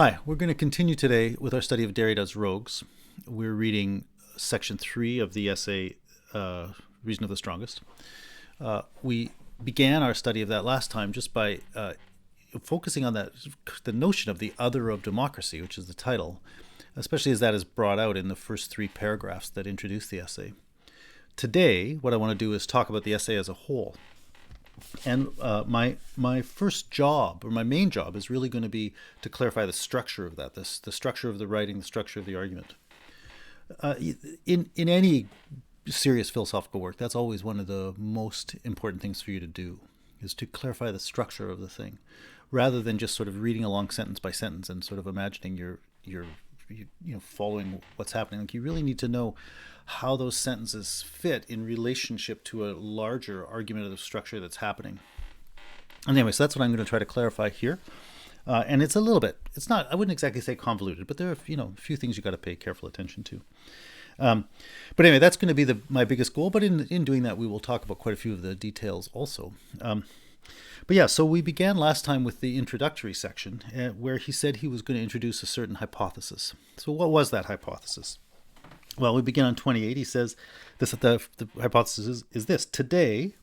Hi, we're going to continue today with our study of Derrida's Rogues. We're reading section 3 of the essay, Reason of the Strongest. We began our study of that last time just by focusing on the notion of the other of democracy, which is the title, especially as that is brought out in the first 3 paragraphs that introduce the essay. Today, what I want to do is talk about the essay as a whole. And my first job, or my main job, is really going to be to clarify the structure of that, the structure of the writing, the structure of the argument. In any serious philosophical work, that's always one of the most important things for you to do, is to clarify the structure of the thing, rather than just sort of reading along sentence by sentence and sort of imagining you're following what's happening. Like, you really need to know how those sentences fit in relationship to a larger argumentative structure that's happening. And anyway, so that's what I'm going to try to clarify here. And it's a little bit, it's not, I wouldn't exactly say convoluted, but there are a few things you got to pay careful attention to. But anyway, that's going to be my biggest goal. But in doing that, we will talk about quite a few of the details also. But yeah, so we began last time with the introductory section where he said he was going to introduce a certain hypothesis. So what was that hypothesis? Well, we begin on 28. He says the hypothesis is this: today,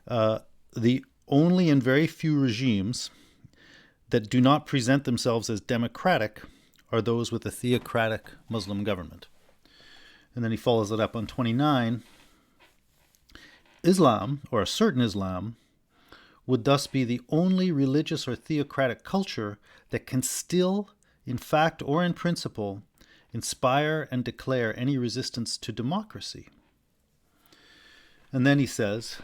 the only and very few regimes that do not present themselves as democratic are those with a theocratic Muslim government. And then he follows it up on 29. Islam, or a certain Islam, would thus be the only religious or theocratic culture that can still, in fact or in principle, inspire and declare any resistance to democracy. And then he says,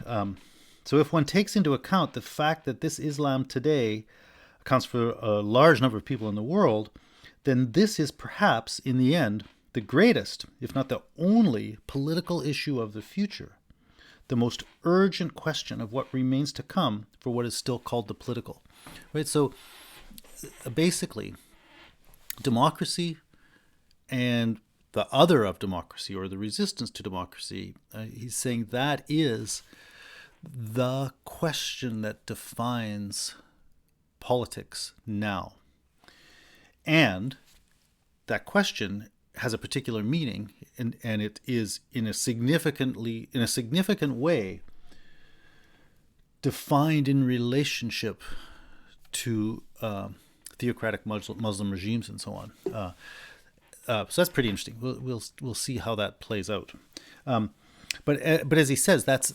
so if one takes into account the fact that this Islam today accounts for a large number of people in the world, then this is perhaps, in the end, the greatest, if not the only, political issue of the future, the most urgent question of what remains to come for what is still called the political. Right? So basically, democracy and the other of democracy, or the resistance to democracy, he's saying that is the question that defines politics now. And that question has a particular meaning, and it is in a significant way defined in relationship to theocratic Muslim regimes and so on. So that's pretty interesting. We'll see how that plays out. But as he says, that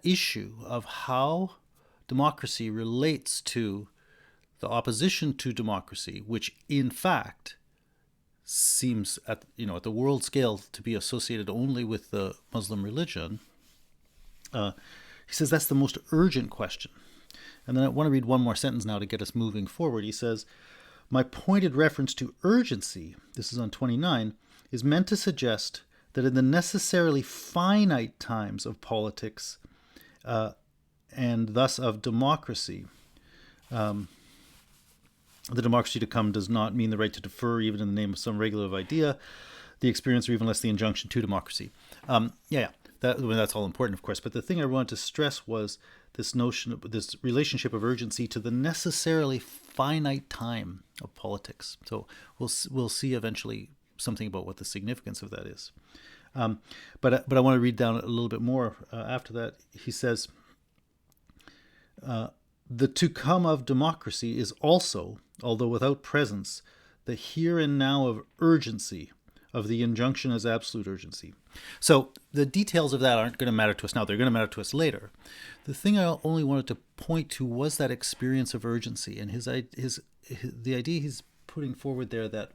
issue of how democracy relates to the opposition to democracy, which in fact seems at the world scale to be associated only with the Muslim religion. He says that's the most urgent question. And then I want to read one more sentence now to get us moving forward. He says, my pointed reference to urgency, this is on 29, is meant to suggest that in the necessarily finite times of politics and thus of democracy, the democracy to come does not mean the right to defer even in the name of some regulative idea, the experience, or even less the injunction to democracy. That's all important, of course. But the thing I wanted to stress was this notion of this relationship of urgency to the necessarily finite time of politics. So we'll see eventually something about what the significance of that is. But I want to read down a little bit more after that. He says, the to come of democracy is also, although without presence, the here and now of urgency, of the injunction as absolute urgency. So the details of that aren't going to matter to us now. They're going to matter to us later. The thing I only wanted to point to was that experience of urgency, and the idea he's putting forward there that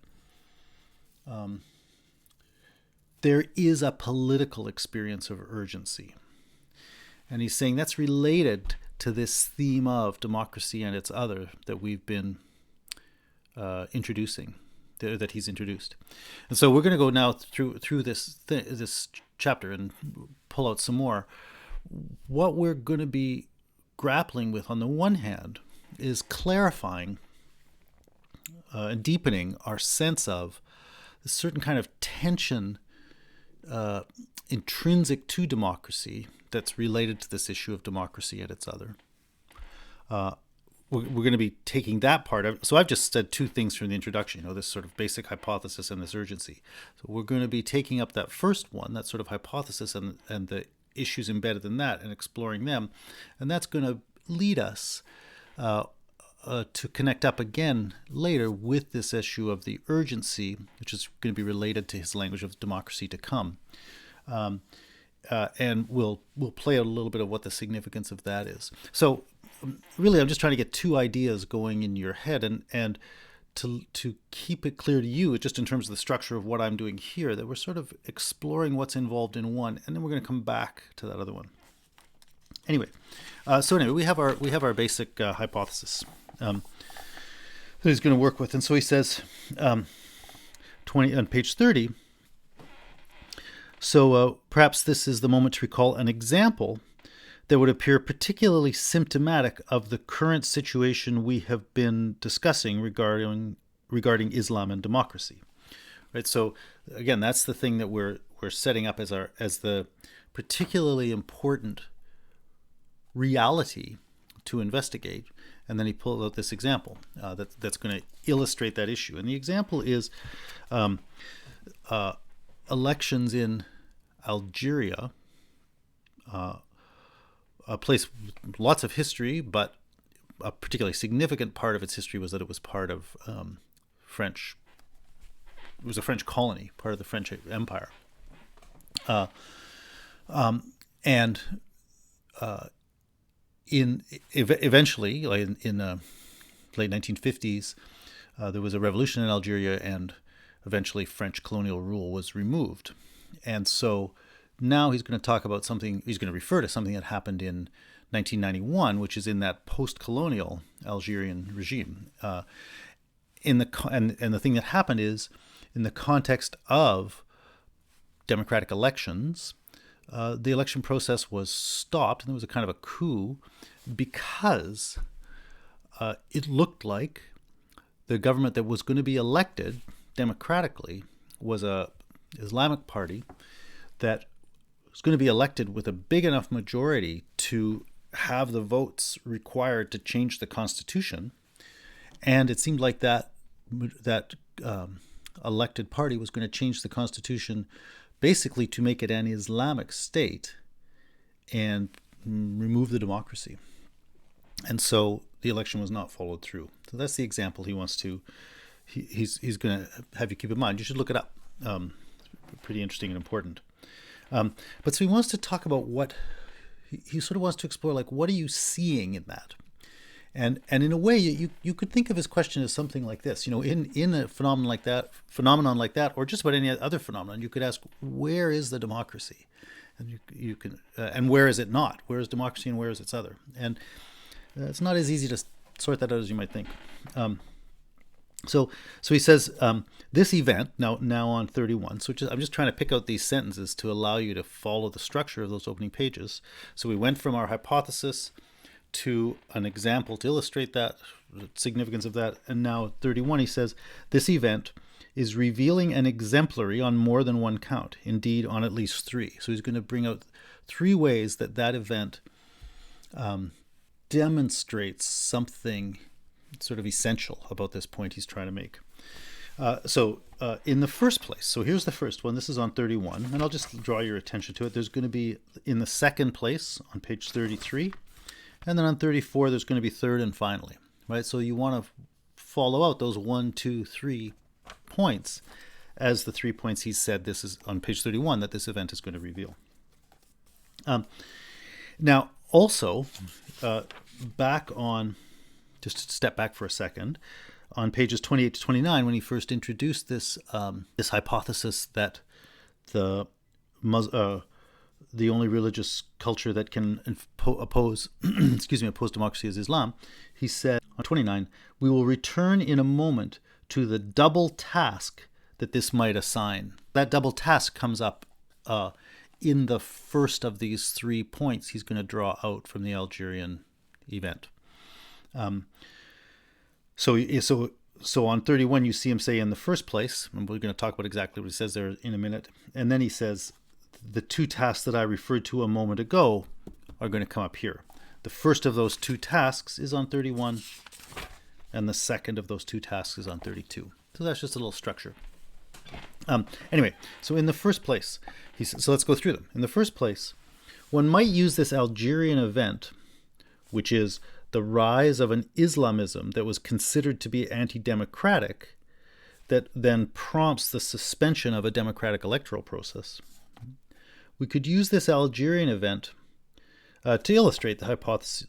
there is a political experience of urgency. And he's saying that's related to this theme of democracy and its other that we've been introducing, that he's introduced. And so we're going to go now through this chapter and pull out some more. What we're going to be grappling with, on the one hand, is clarifying and deepening our sense of a certain kind of tension intrinsic to democracy that's related to this issue of democracy and its other. we're going to be taking that part of. So I've just said two things from the introduction, this sort of basic hypothesis and this urgency. So we're going to be taking up that first one, that sort of hypothesis and the issues embedded in that, and exploring them, and that's going to lead us to connect up again later with this issue of the urgency, which is going to be related to his language of democracy to come. And we'll play out a little bit of what the significance of that is. So really, I'm just trying to get two ideas going in your head, and to keep it clear to you, just in terms of the structure of what I'm doing here, that we're sort of exploring what's involved in one, and then we're going to come back to that other one. Anyway, we have our basic hypothesis that he's going to work with, and so he says, on page 30. So perhaps this is the moment to recall an example that would appear particularly symptomatic of the current situation we have been discussing regarding Islam and democracy. Right. So again, that's the thing that we're setting up as the particularly important reality to investigate. And then he pulled out this example that's going to illustrate that issue. And the example is elections in Algeria, a place with lots of history, but a particularly significant part of its history was that it was part of French. It was a French colony, part of the French Empire, and eventually, in the late 1950s, there was a revolution in Algeria, and eventually French colonial rule was removed. And so now he's going to talk about something, he's going to refer to something that happened in 1991, which is in that post-colonial Algerian regime. And the thing that happened is, in the context of democratic elections, the election process was stopped, and there was a kind of a coup, because it looked like the government that was going to be elected democratically was a Islamic party that was going to be elected with a big enough majority to have the votes required to change the constitution, and it seemed like that elected party was going to change the constitution basically to make it an Islamic state and remove the democracy. And so the election was not followed through. So that's the example he wants to. He's going to have you keep in mind. You should look it up. Pretty interesting and important. But so he wants to talk about what he sort of wants to explore, like, what are you seeing in that? And in a way, you could think of his question as something like this. In a phenomenon like that, or just about any other phenomenon, you could ask, where is the democracy? And you can, and where is it not? Where is democracy and where is its other? And it's not as easy to sort that out as you might think. So he says, this event, now on 31, so I'm just trying to pick out these sentences to allow you to follow the structure of those opening pages. So we went from our hypothesis to an example to illustrate that, the significance of that, and now 31 he says, this event is revealing an exemplary on more than one count, indeed on at least three. So he's going to bring out three ways that event demonstrates something sort of essential about this point he's trying to make. In the first place, so here's the first one. This is on 31, and I'll just draw your attention to it. There's going to be, in the second place, on page 33, and then on 34, there's going to be third and finally, right? So you want to follow out those 1, 2, 3 points as the 3 points he said this is on page 31 that this event is going to reveal. Now, also, back on, just to step back for a second, on pages 28 to 29, when he first introduced this this hypothesis that the only religious culture that can oppose democracy is Islam, he said on 29, we will return in a moment to the double task that this might assign. That double task comes up in the first of these 3 points he's going to draw out from the Algerian event. So on 31, you see him say in the first place, and we're going to talk about exactly what he says there in a minute, and then he says, the 2 tasks that I referred to a moment ago are going to come up here. the first of those two tasks is on 31, and the second of those two tasks is on 32. So that's just a little structure. Anyway, so in the first place, so let's go through them. In the first place, one might use this Algerian event, which is the rise of an Islamism that was considered to be anti-democratic, that then prompts the suspension of a democratic electoral process. We could use this Algerian event to illustrate the hypothesis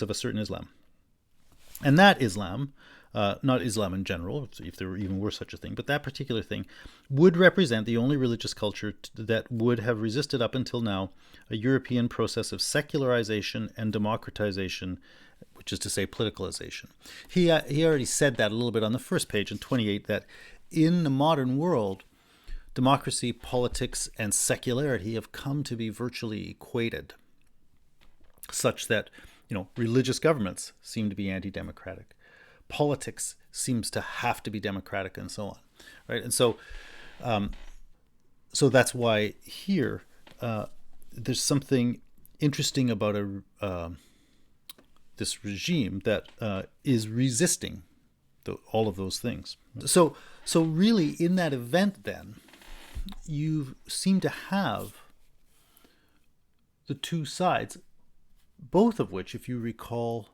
of a certain Islam. And that Islam, not Islam in general, if there even were such a thing, but that particular thing would represent the only religious culture that would have resisted up until now a European process of secularization and democratization, which is to say politicalization. He already said that a little bit on the first page in 28, that in the modern world, democracy, politics, and secularity have come to be virtually equated, such that, religious governments seem to be anti-democratic. Politics seems to have to be democratic, and so on, right? And so that's why here there's something interesting about this regime that is resisting all of those things. So really, in that event, then you seem to have the two sides, both of which, if you recall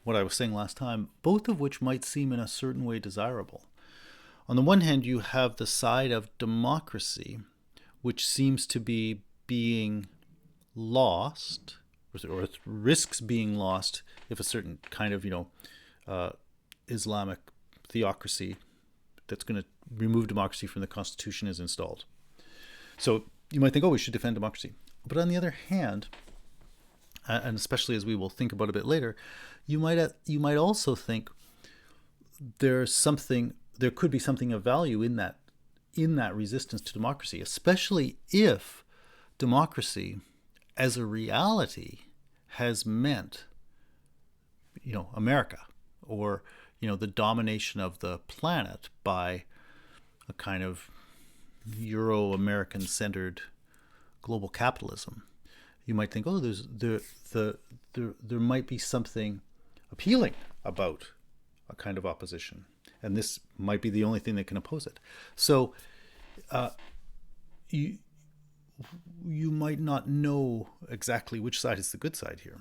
what I was saying last time, both of which might seem in a certain way desirable. On the one hand, you have the side of democracy, which seems to be being lost, or risks being lost, if a certain kind of, Islamic theocracy that's going to remove democracy from the Constitution is installed. So you might think, we should defend democracy. But on the other hand, and especially as we will think about a bit later, you might also think there could be something of value in that resistance to democracy, especially if democracy as a reality has meant, America, or, the domination of the planet by a kind of Euro-American centered global capitalism. You might think, there might be something appealing about a kind of opposition, and this might be the only thing that can oppose it. So you might not know exactly which side is the good side here.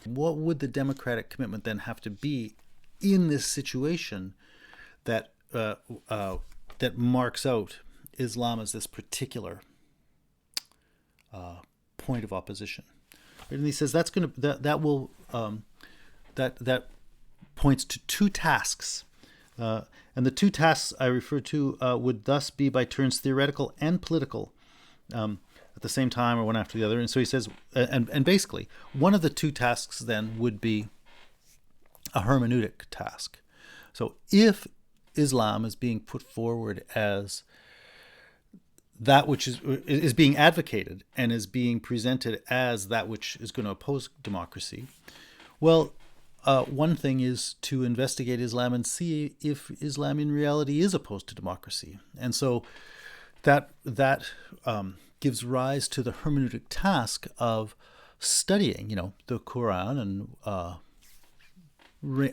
What would the democratic commitment then have to be in this situation that marks out Islam as this particular point of opposition? And he says that points to two tasks, and the two tasks I refer to would thus be by turns theoretical and political at the same time, or one after the other. And so he says, and basically one of the two tasks then would be a hermeneutic task. So if Islam is being put forward as that which is being advocated and is being presented as that which is going to oppose democracy, well, one thing is to investigate Islam and see if Islam in reality is opposed to democracy. And so that gives rise to the hermeneutic task of studying, the Quran and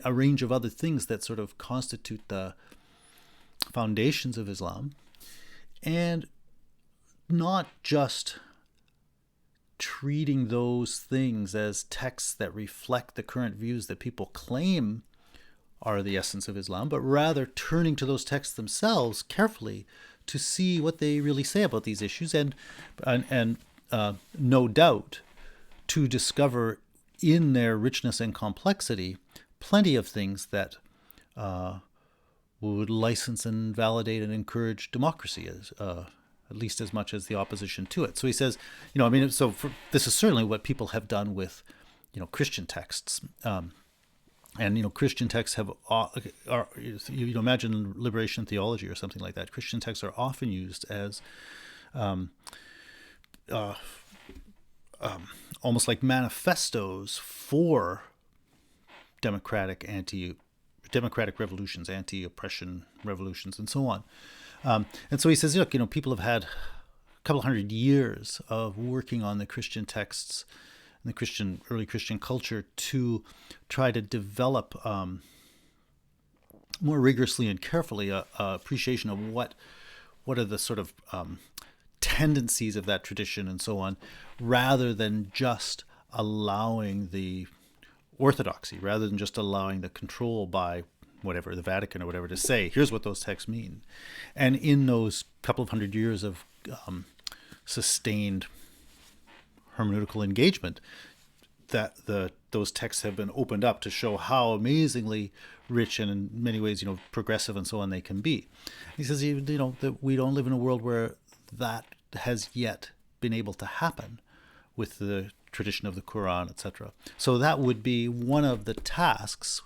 a range of other things that sort of constitute the foundations of Islam, and not just treating those things as texts that reflect the current views that people claim are the essence of Islam, but rather turning to those texts themselves carefully to see what they really say about these issues, and no doubt to discover in their richness and complexity plenty of things that would license and validate and encourage democracy, at least as much as the opposition to it. So he says, this is certainly what people have done with, Christian texts. And Christian texts imagine liberation theology or something like that. Christian texts are often used as almost like manifestos for democratic revolutions, anti-oppression revolutions, and so on. And so he says, look, people have had couple hundred years of working on the Christian texts and the early Christian culture to try to develop more rigorously and carefully a appreciation of what are the sort of tendencies of that tradition and so on, rather than just allowing the orthodoxy, rather than just allowing the control by whatever, the Vatican or whatever, to say, here's what those texts mean. And in those couple of hundred years of sustained hermeneutical engagement, that those texts have been opened up to show how amazingly rich and in many ways, progressive and so on they can be. He says, that we don't live in a world where that has yet been able to happen with the tradition of the Quran, etc. So that would be one of the tasks,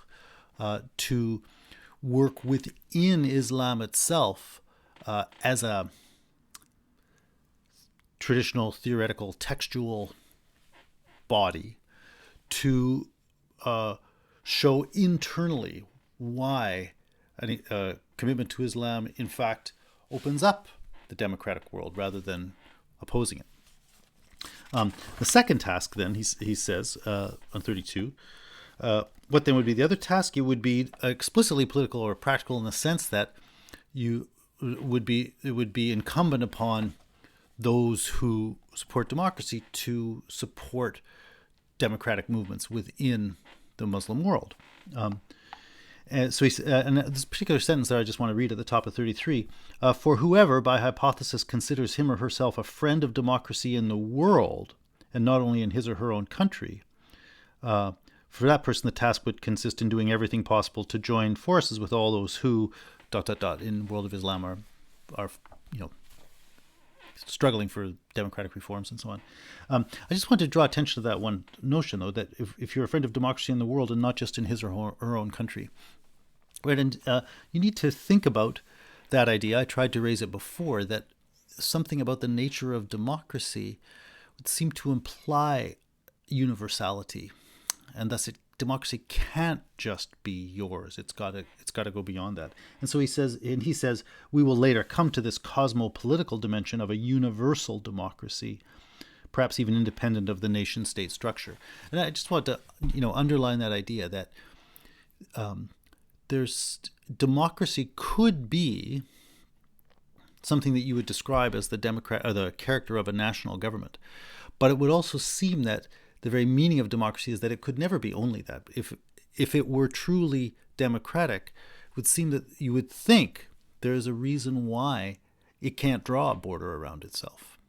to work within Islam itself as a traditional, theoretical, textual body, to show internally why a commitment to Islam, in fact, opens up the democratic world rather than opposing it. The second task, then, he says on 32, what then would be the other task? It would be explicitly political or practical in the sense that it would be incumbent upon those who support democracy to support democratic movements within the Muslim world. And so and this particular sentence that I just want to read at the top of 33, for whoever by hypothesis considers him or herself a friend of democracy in the world, and not only in his or her own country, for that person the task would consist in doing everything possible to join forces with all those who ... in the world of Islam are struggling for democratic reforms and so on. I just want to draw attention to that one notion, though, that if you're a friend of democracy in the world and not just in his or her own country, right? And you need to think about that idea. I tried to raise it before, that something about the nature of democracy would seem to imply universality, and thus democracy can't just be yours. It's got to go beyond that. And so he says, we will later come to this cosmopolitical dimension of a universal democracy, perhaps even independent of the nation-state structure. And I just want to, underline that idea that democracy could be something that you would describe as the character of a national government, but it would also seem that the very meaning of democracy is that it could never be only that. If it were truly democratic, it would seem that you would think there is a reason why it can't draw a border around itself.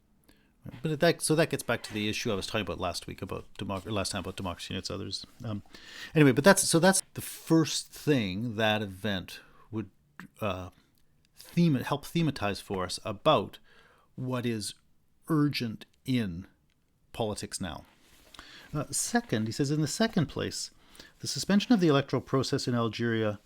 But that gets back to the issue I was talking about last time about democracy and its others. Anyway, but that's the first thing that event would help thematize for us about what is urgent in politics now. Second, he says, in the second place, the suspension of the electoral process in Algeria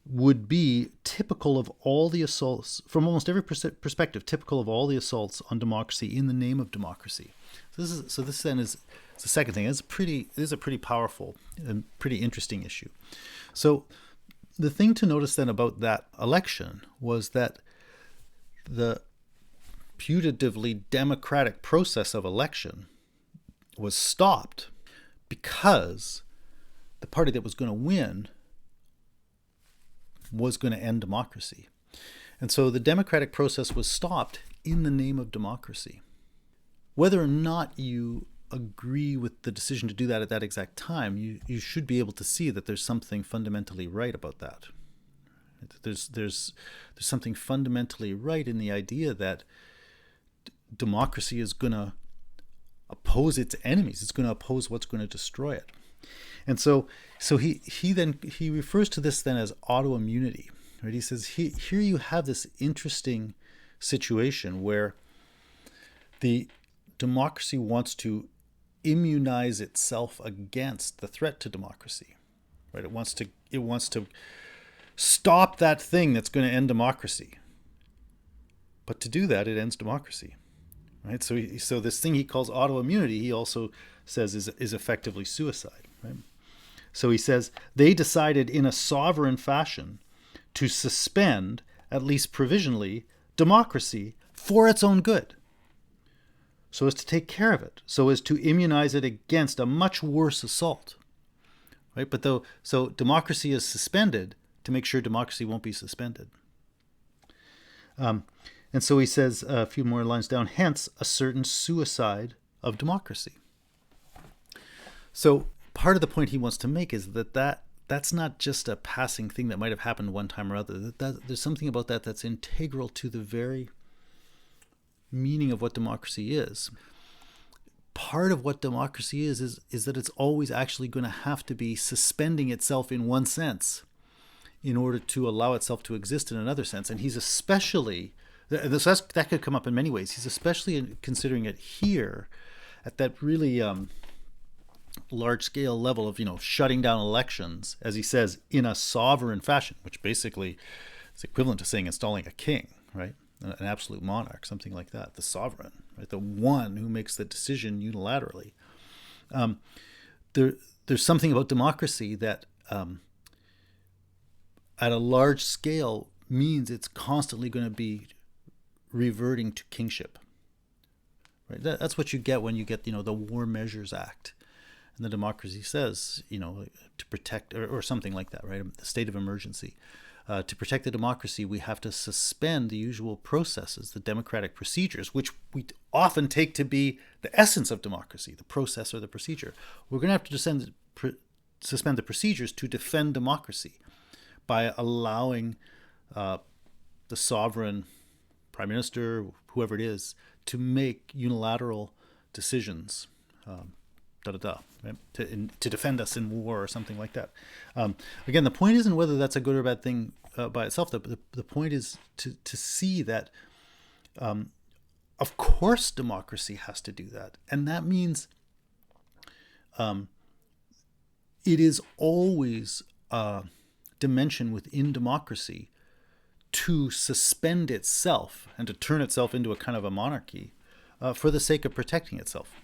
would be typical of all the assaults, from almost every perspective, typical of all the assaults on democracy in the name of democracy. So this then is the second thing. It is a pretty powerful and pretty interesting issue. So the thing to notice then about that election was that the putatively democratic process of election was stopped because the party that was going to win was going to end democracy. And so the democratic process was stopped in the name of democracy. Whether or not you agree with the decision to do that at that exact time, you should be able to see that there's something fundamentally right about that. There's something fundamentally right in the idea that democracy is going to oppose its enemies. It's going to oppose what's going to destroy it. And so he refers to this then as autoimmunity. Right? He says here you have this interesting situation where the democracy wants to immunize itself against the threat to democracy. Right? It wants to stop that thing that's going to end democracy. But to do that, it ends democracy. Right? So this thing he calls autoimmunity, he also says is effectively suicide. Right? So he says they decided in a sovereign fashion to suspend, at least provisionally, democracy for its own good, so as to take care of it, so as to immunize it against a much worse assault. Right? So democracy is suspended to make sure democracy won't be suspended. And so he says a few more lines down, hence a certain suicide of democracy. So part of the point he wants to make is that's not just a passing thing that might have happened one time or other. There's something about that that's integral to the very meaning of what democracy is. Part of what democracy is that it's always actually going to have to be suspending itself in one sense in order to allow itself to exist in another sense. And he's especially, that could come up in many ways, he's especially considering it here at that really large-scale level of, shutting down elections, as he says, in a sovereign fashion, which basically is equivalent to saying installing a king, right? An absolute monarch, something like that, the sovereign, right? The one who makes the decision unilaterally. There's something about democracy that at a large scale means it's constantly going to be reverting to kingship. Right? That's what you get when you get, the War Measures Act. And the democracy says, to protect, or something like that, right? The state of emergency. To protect the democracy, we have to suspend the usual processes, the democratic procedures, which we often take to be the essence of democracy, the process or the procedure. We're going to have to suspend the procedures to defend democracy by allowing the sovereign prime minister, whoever it is, to make unilateral decisions, right? To defend us in war or something like that. Again, the point isn't whether that's a good or bad thing by itself. The point is to see that, of course, democracy has to do that. And that means it is always a dimension within democracy to suspend itself and to turn itself into a kind of a monarchy for the sake of protecting itself,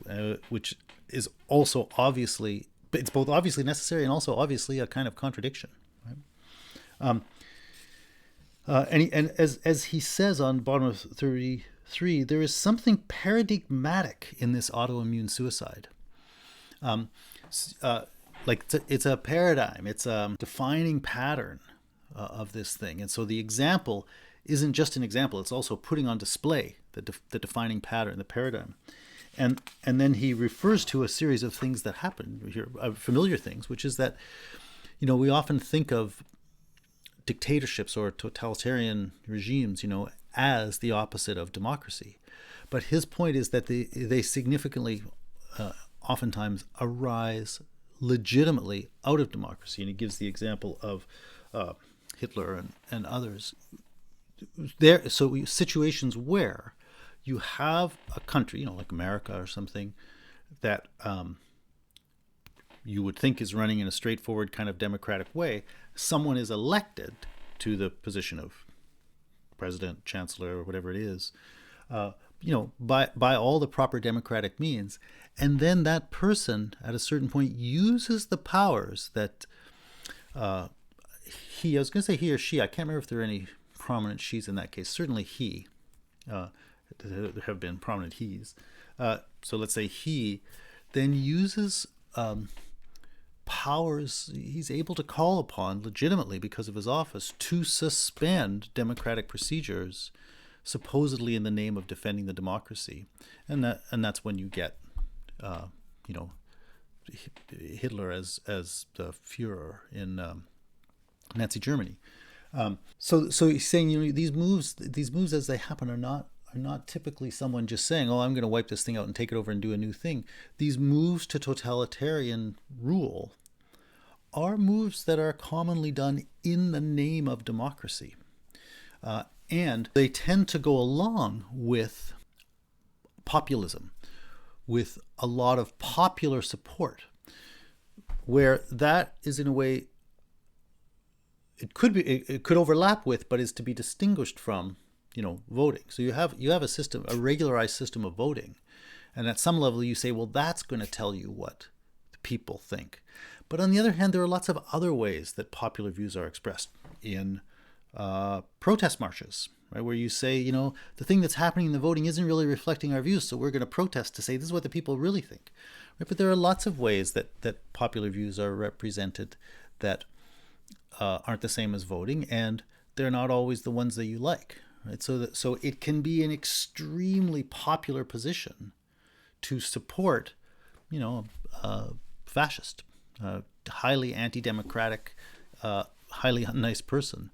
which is also obviously, it's both obviously necessary and also obviously a kind of contradiction. Right? And as he says on bottom of 33, there is something paradigmatic in this autoimmune suicide. Like it's a paradigm, it's a defining pattern of this thing. And so the example isn't just an example, it's also putting on display the defining pattern, the paradigm. And then he refers to a series of things that happen here, familiar things, which is that, we often think of dictatorships or totalitarian regimes, as the opposite of democracy. But his point is that they significantly, oftentimes, arise legitimately out of democracy. And he gives the example of Hitler and others. So situations where you have a country, like America or something, that you would think is running in a straightforward kind of democratic way. Someone is elected to the position of president, chancellor, or whatever it is, by all the proper democratic means. And then that person, at a certain point, uses the powers that I was going to say he or she, I can't remember if there are any prominent she's in that case. Certainly he. There have been prominent he's. So let's say he then uses powers he's able to call upon legitimately because of his office to suspend democratic procedures, supposedly in the name of defending the democracy. And that's when you get, Hitler as the Führer in Nazi Germany. So he's saying, these moves as they happen are not typically someone just saying, oh, I'm going to wipe this thing out and take it over and do a new thing. These moves to totalitarian rule are moves that are commonly done in the name of democracy. And they tend to go along with populism, with a lot of popular support, where that is in a way, it could overlap with, but is to be distinguished from, voting. So you have a system, a regularized system of voting. And at some level you say, well, that's going to tell you what the people think. But on the other hand, there are lots of other ways that popular views are expressed in protest marches, right, where you say, the thing that's happening in the voting isn't really reflecting our views, so we're going to protest to say this is what the people really think. Right? But there are lots of ways that popular views are represented that aren't the same as voting, and they're not always the ones that you like. Right? So it can be an extremely popular position to support, fascist, highly anti-democratic, highly nice person.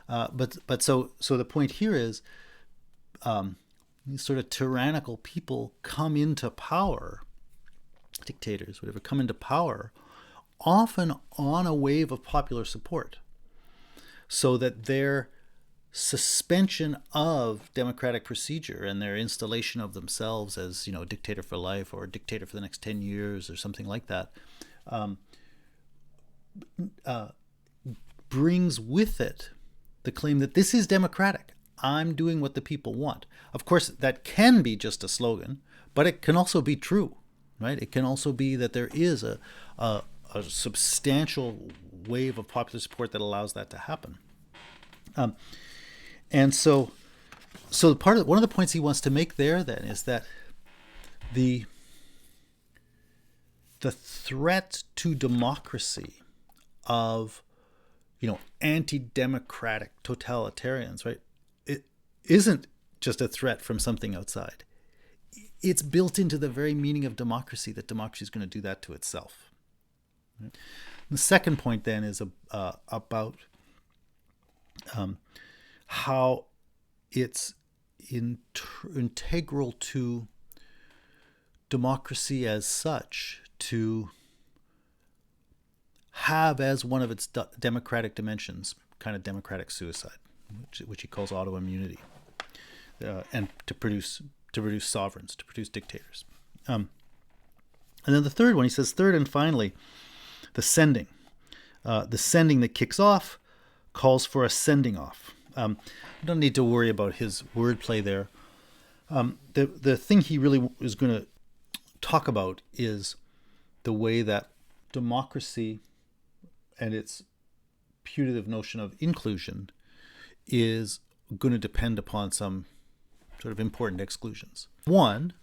But so the point here is, these sort of tyrannical people come into power, dictators, whatever, come into power, often on a wave of popular support, so that their suspension of democratic procedure and their installation of themselves as, dictator for life or dictator for the next 10 years or something like that, brings with it the claim that this is democratic. I'm doing what the people want. Of course, that can be just a slogan, but it can also be true, right? It can also be that there is a substantial wave of popular support that allows that to happen. And so one of the points he wants to make there then is that the threat to democracy of, anti-democratic totalitarians, right, it isn't just a threat from something outside. It's built into the very meaning of democracy, that democracy is going to do that to itself. Right? The second point then is about how it's integral to democracy as such to have as one of its democratic dimensions kind of democratic suicide, which he calls autoimmunity, and to produce sovereigns, to produce dictators. And then the third one, he says, third and finally, the sending that kicks off calls for a sending off. I don't need to worry about his wordplay there. The thing he really is going to talk about is the way that democracy and its putative notion of inclusion is going to depend upon some sort of important exclusions. One,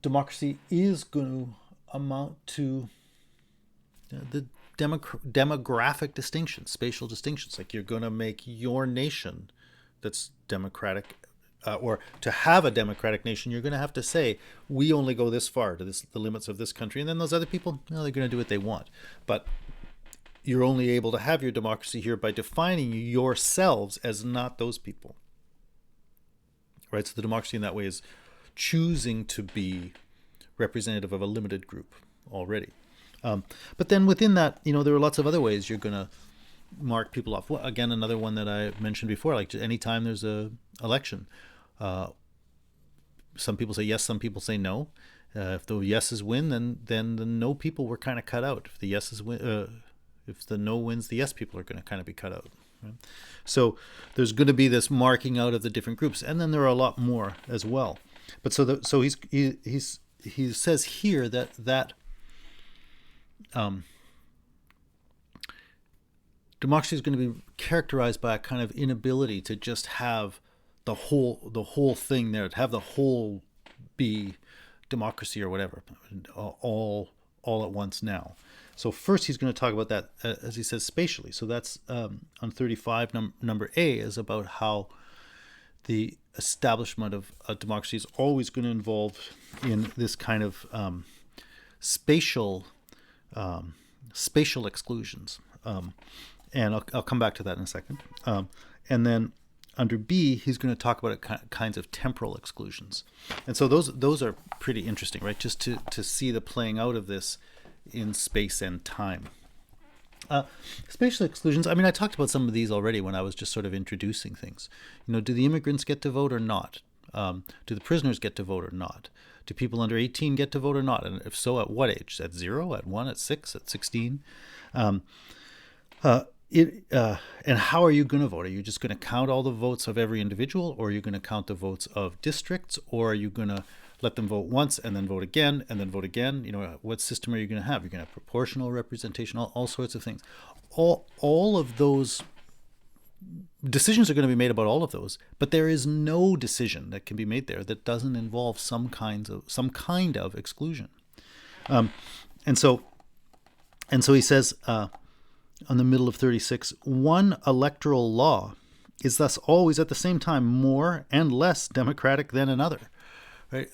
democracy is going to amount to the demographic distinctions, spatial distinctions. Like, you're going to make your nation that's democratic, or to have a democratic nation, you're going to have to say, we only go this far to the limits of this country, and then those other people, they're going to do what they want. But you're only able to have your democracy here by defining yourselves as not those people. Right? So the democracy in that way is choosing to be representative of a limited group already. But then within that, there are lots of other ways you're going to mark people off. Well, again, another one that I mentioned before, like anytime there's a election, some people say yes, some people say no. If the yeses win, then the no people were kind of cut out. If the yeses win, if the no wins, the yes people are going to kind of be cut out. Right? So there's going to be this marking out of the different groups, and then there are a lot more as well. But so he says here that democracy is going to be characterized by a kind of inability to just have the whole thing there, to have the whole be democracy or whatever, all at once now. So first he's going to talk about that, as he says, spatially. So that's on 35, number A is about how the establishment of a democracy is always going to involve in this kind of spatial exclusions. And I'll come back to that in a second. And then under B, he's going to talk about kinds of temporal exclusions. And so those are pretty interesting, right? Just to see the playing out of this in space and time. Spatial exclusions, I mean, I talked about some of these already when I was just sort of introducing things. Do the immigrants get to vote or not? Do the prisoners get to vote or not? Do people under 18 get to vote or not? And if so, at what age? At 0, at 1, at 6, at 16? And how are you going to vote? Are you just going to count all the votes of every individual, or are you going to count the votes of districts, or are you going to let them vote once and then vote again and then vote again. What system are you going to have? You're going to have proportional representation, all sorts of things. All of those decisions are going to be made about all of those, but there is no decision that can be made there that doesn't involve some kind of exclusion. And so he says on the middle of 36, one electoral law is thus always at the same time more and less democratic than another. Right?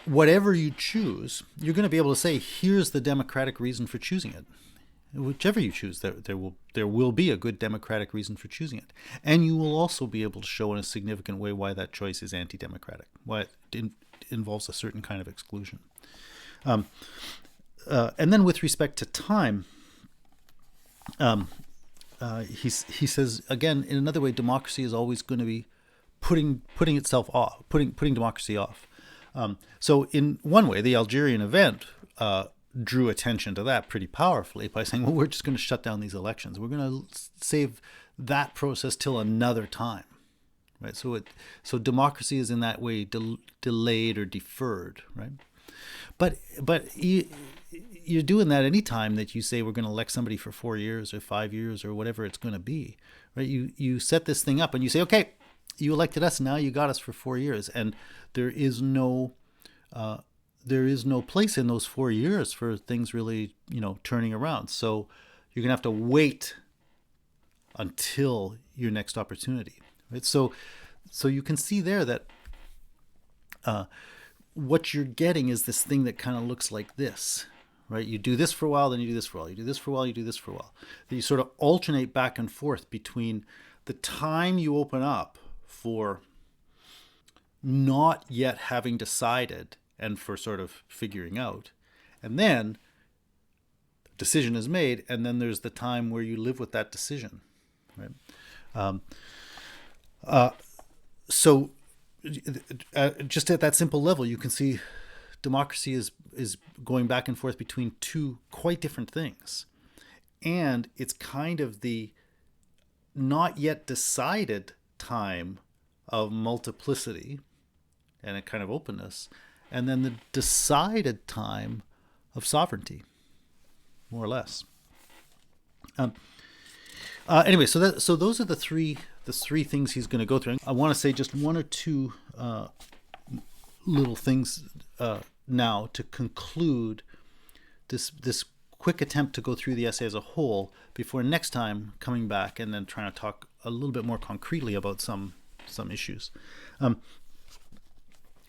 Whatever you choose, you're going to be able to say, here's the democratic reason for choosing it. Whichever you choose, there will be a good democratic reason for choosing it. And you will also be able to show in a significant way why that choice is anti-democratic, why it involves a certain kind of exclusion. And then with respect to time, he says, again, in another way, democracy is always going to be putting itself off, putting democracy off. So in one way, the Algerian event drew attention to that pretty powerfully by saying, well, we're just going to shut down these elections. We're going to save that process till another time. Right? So democracy is in that way delayed or deferred. Right? But you're doing that any time that you say we're going to elect somebody for 4 years or 5 years or whatever it's going to be. Right? You set this thing up and you say, okay, you elected us, now you got us for 4 years, and there is no place in those 4 years for things really, turning around. So you're going to have to wait until your next opportunity. Right? So you can see there that what you're getting is this thing that kind of looks like this. Right? You do this for a while, then you do this for a while. You do this for a while, you do this for a while. You sort of alternate back and forth between the time you open up for not yet having decided and for sort of figuring out, and then decision is made, and then there's the time where you live with that decision. Right? So just at that simple level, you can see democracy is going back and forth between two quite different things. And it's kind of the not yet decided time of multiplicity and a kind of openness, and then the decided time of sovereignty, more or less. Anyway, so those are the three things he's going to go through. I want to say just one or two little things now to conclude this quick attempt to go through the essay as a whole before next time coming back and then trying to talk a little bit more concretely about some issues. So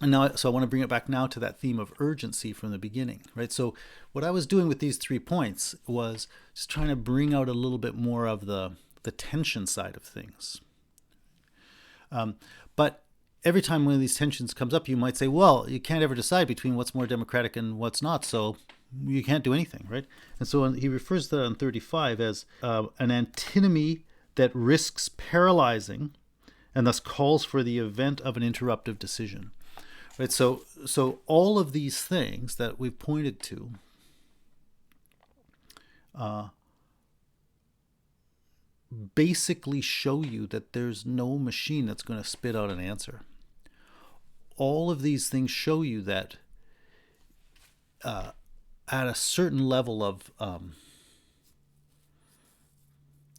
I want to bring it back now to that theme of urgency from the beginning, right? So what I was doing with these 3 points was just trying to bring out a little bit more of the tension side of things. But every time one of these tensions comes up, you might say, well, you can't ever decide between what's more democratic and what's not, so you can't do anything, right? And so he refers to that on 35 as an antinomy that risks paralyzing and thus calls for the event of an interruptive decision. Right, so all of these things that we've pointed to basically show you that there's no machine that's going to spit out an answer. All of these things show you that at a certain level of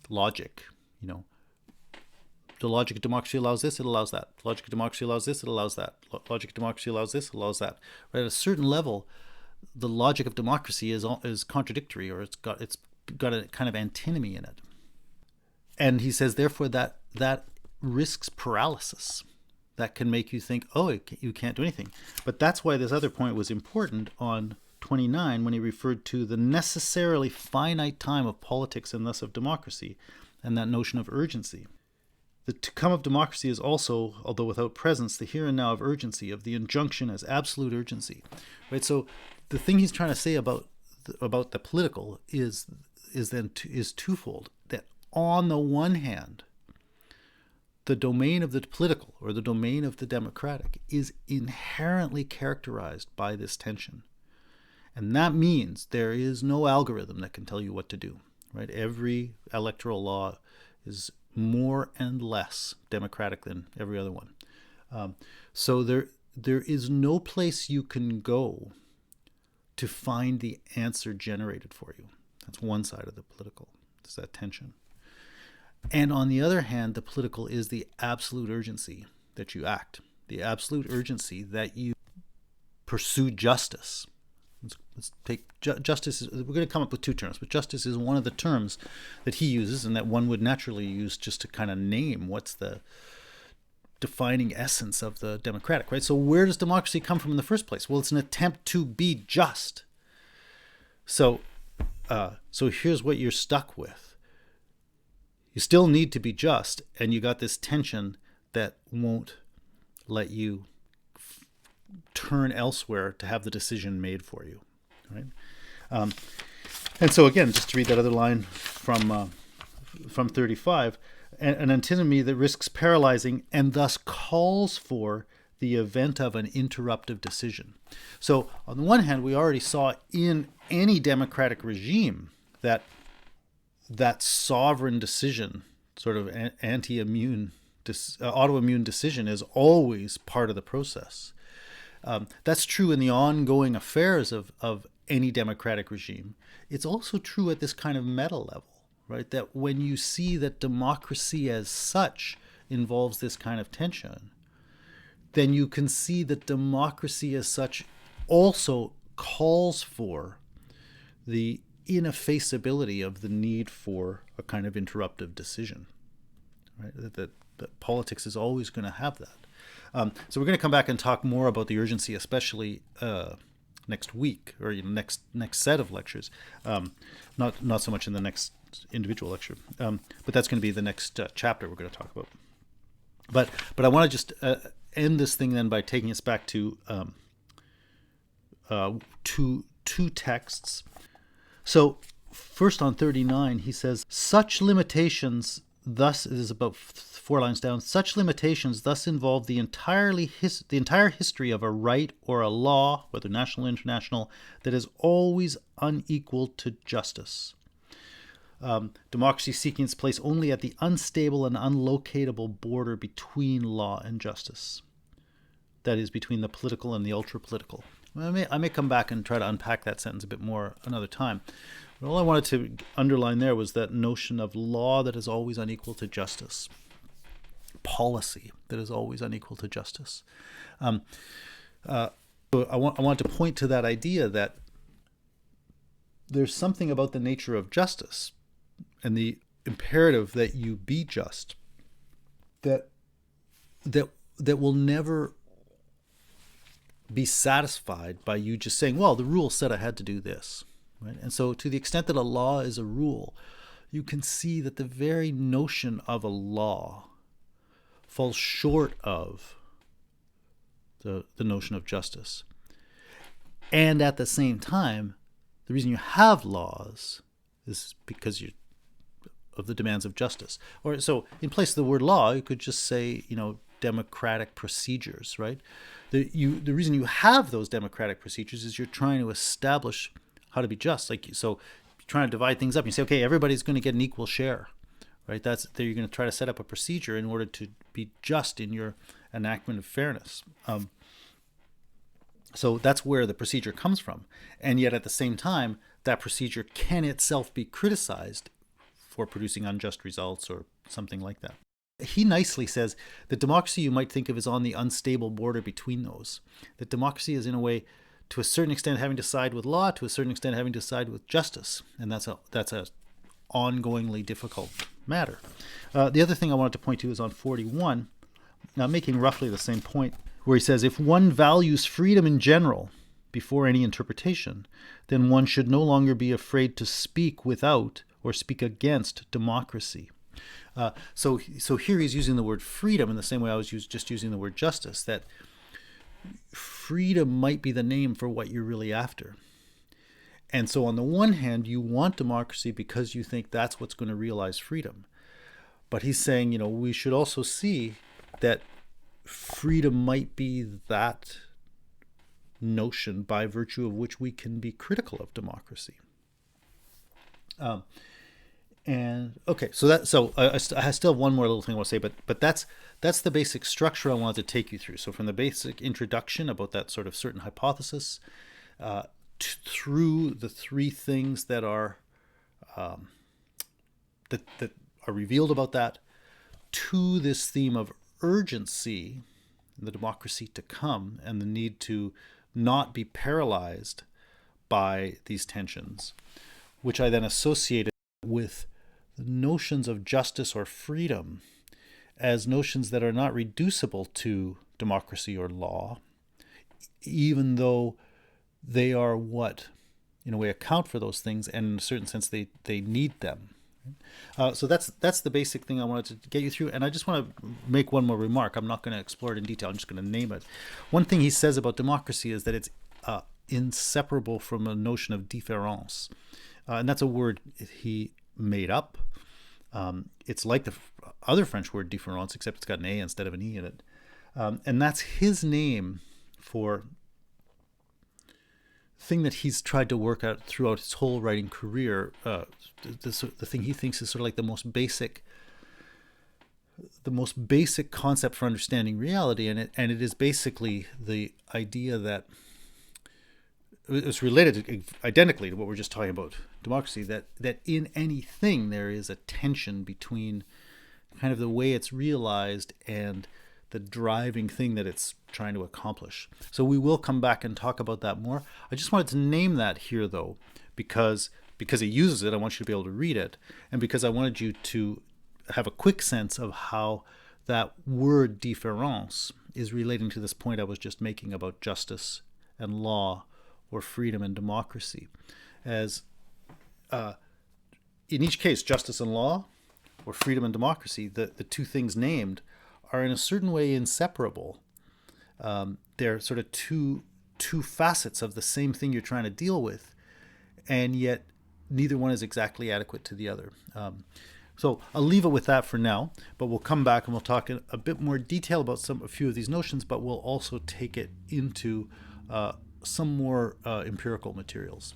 logic, the logic of democracy allows this, it allows that. The logic of democracy allows this, it allows that. The logic of democracy allows this, it allows that. Right? At a certain level, the logic of democracy is contradictory, or it's got a kind of antinomy in it. And he says, therefore, that risks paralysis. That can make you think, oh, you can't do anything. But that's why this other point was important on 29 when he referred to the necessarily finite time of politics and thus of democracy, and that notion of urgency. The to come of democracy is also, although without presence, the here and now of urgency, of the injunction as absolute urgency. Right? So the thing he's trying to say about the political is twofold. That on the one hand, the domain of the political or the domain of the democratic is inherently characterized by this tension. And that means there is no algorithm that can tell you what to do. Right? Every electoral law is more and less democratic than every other one. So there is no place you can go to find the answer generated for you. That's one side of the political. It's that tension. And on the other hand, the political is the absolute urgency that you act, the absolute urgency that you pursue justice. Let's take justice. We're going to come up with two terms, but justice is one of the terms that he uses and that one would naturally use just to kind of name what's the defining essence of the democratic, right? So where does democracy come from in the first place? Well, it's an attempt to be just. So here's what you're stuck with. You still need to be just, and you got this tension that won't let you turn elsewhere to have the decision made for you, right? And so again, just to read that other line from 35, an antinomy that risks paralyzing and thus calls for the event of an interruptive decision. So on the one hand, we already saw in any democratic regime that sovereign decision, sort of autoimmune decision, is always part of the process. That's true in the ongoing affairs of any democratic regime. It's also true at this kind of meta level, right? That when you see that democracy as such involves this kind of tension, then you can see that democracy as such also calls for the ineffaceability of the need for a kind of interruptive decision, right? That politics is always going to have that. So we're going to come back and talk more about the urgency, especially next week, or next set of lectures. Not so much in the next individual lecture, but that's going to be the next chapter we're going to talk about. But I want to just end this thing then by taking us back to two texts. So first on 39, he says, such limitations thus, it is about 4 lines down, such limitations thus involve the entire history of a right or a law, whether national or international, that is always unequal to justice. Democracy seeking its place only at the unstable and unlocatable border between law and justice. That is, between the political and the ultra-political. I may come back and try to unpack that sentence a bit more another time. But all I wanted to underline there was that notion of law that is always unequal to justice. Policy that is always unequal to justice. I want to point to that idea that there's something about the nature of justice and the imperative that you be just that will never be satisfied by you just saying, well, the rule said I had to do this, right? And so to the extent that a law is a rule, you can see that the very notion of a law falls short of the notion of justice. And at the same time, the reason you have laws is because of the demands of justice. Or so in place of the word law, you could just say, democratic procedures, right? The reason you have those democratic procedures is you're trying to establish how to be just. So you're trying to divide things up. You say, okay, everybody's going to get an equal share, right? You're going to try to set up a procedure in order to be just in your enactment of fairness. So that's where the procedure comes from. And yet at the same time, that procedure can itself be criticized for producing unjust results or something like that. He nicely says that democracy you might think of as on the unstable border between those. That democracy is in a way, to a certain extent, having to side with law, to a certain extent, having to side with justice. And that's a ongoingly difficult matter. The other thing I wanted to point to is on 41, now making roughly the same point, where he says, if one values freedom in general before any interpretation, then one should no longer be afraid to speak without or speak against democracy. So here he's using the word freedom in the same way I was just using the word justice, that freedom might be the name for what you're really after. And so on the one hand, you want democracy because you think that's what's going to realize freedom. But he's saying, we should also see that freedom might be that notion by virtue of which we can be critical of democracy. And okay, I still have one more little thing I want to say, but that's the basic structure I wanted to take you through. So from the basic introduction about that sort of certain hypothesis, through the three things that are that are revealed about that, to this theme of urgency, the democracy to come, and the need to not be paralyzed by these tensions, which I then associated with the notions of justice or freedom as notions that are not reducible to democracy or law, even though they are what, in a way, account for those things, and in a certain sense, they need them. So that's the basic thing I wanted to get you through. And I just want to make one more remark. I'm not going to explore it in detail. I'm just going to name it. One thing he says about democracy is that it's inseparable from a notion of différance. And that's a word he made up. It's like the other French word différance, except it's got an A instead of an E in it. And that's his name for thing that he's tried to work out throughout his whole writing career. The thing he thinks is sort of like the most basic concept for understanding reality, and it is basically the idea that it's related identically to what we're just talking about democracy, that in anything there is a tension between kind of the way it's realized and the driving thing that it's trying to accomplish. So we will come back and talk about that more. I just wanted to name that here, though, because he uses it. I want you to be able to read it, and because I wanted you to have a quick sense of how that word différance is relating to this point I was just making about justice and law, or freedom and democracy. As in each case, justice and law, or freedom and democracy, the two things named are in a certain way inseparable. They're sort of two facets of the same thing you're trying to deal with, and yet neither one is exactly adequate to the other. So I'll leave it with that for now, but we'll come back and we'll talk in a bit more detail about a few of these notions, but we'll also take it into some more empirical materials.